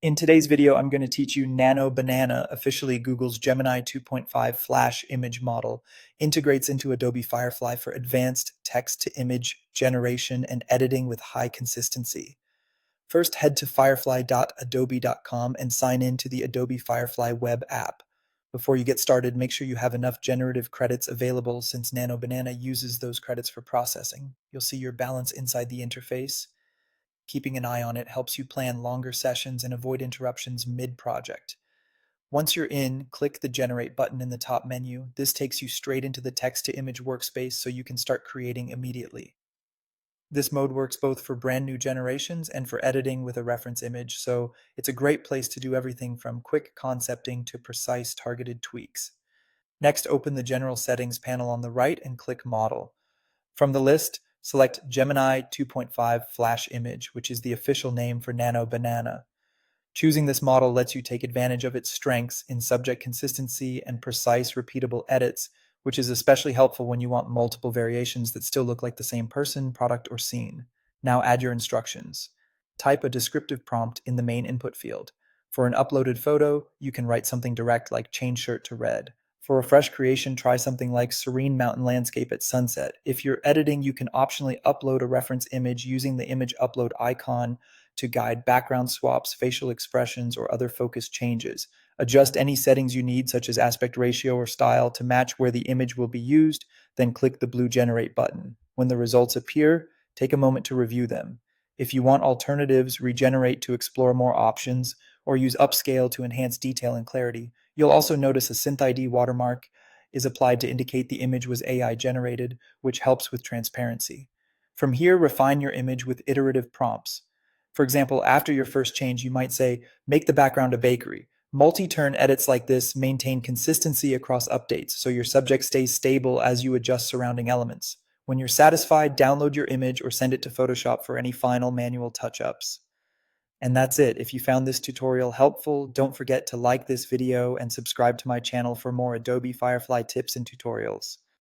In today's video, I'm going to teach you Nano Banana, officially Google's Gemini 2.5 Flash image model, integrates into Adobe Firefly for advanced text-to-image generation and editing with high consistency. First, head to firefly.adobe.com and sign in to the Adobe Firefly web app. Before you get started, make sure you have enough generative credits available since Nano Banana uses those credits for processing. You'll see your balance inside the interface. Keeping an eye on it helps you plan longer sessions and avoid interruptions mid-project. Once you're in, click the Generate button in the top menu. This takes you straight into the text-to-image workspace so you can start creating immediately. This mode works both for brand new generations and for editing with a reference image, so it's a great place to do everything from quick concepting to precise targeted tweaks. Next, open the General Settings panel on the right and click Model. From the list, select Gemini 2.5 Flash Image, which is the official name for Nano Banana. Choosing this model lets you take advantage of its strengths in subject consistency and precise, repeatable edits, which is especially helpful when you want multiple variations that still look like the same person, product, or scene. Now add your instructions. Type a descriptive prompt in the main input field. For an uploaded photo, you can write something direct like change shirt to red. For a fresh creation, try something like serene mountain landscape at sunset. If you're editing, you can optionally upload a reference image using the image upload icon to guide background swaps, facial expressions, or other focus changes. Adjust any settings you need, such as aspect ratio or style, to match where the image will be used, then click the blue Generate button. When the results appear, take a moment to review them. If you want alternatives, regenerate to explore more options, or use upscale to enhance detail and clarity. You'll also notice a Synth ID watermark is applied to indicate the image was AI generated, which helps with transparency. From here, refine your image with iterative prompts. For example, after your first change, you might say, make the background a bakery. Multi-turn edits like this maintain consistency across updates, so your subject stays stable as you adjust surrounding elements. When you're satisfied, download your image or send it to Photoshop for any final manual touch-ups. And that's it. If you found this tutorial helpful, don't forget to like this video and subscribe to my channel for more Adobe Firefly tips and tutorials.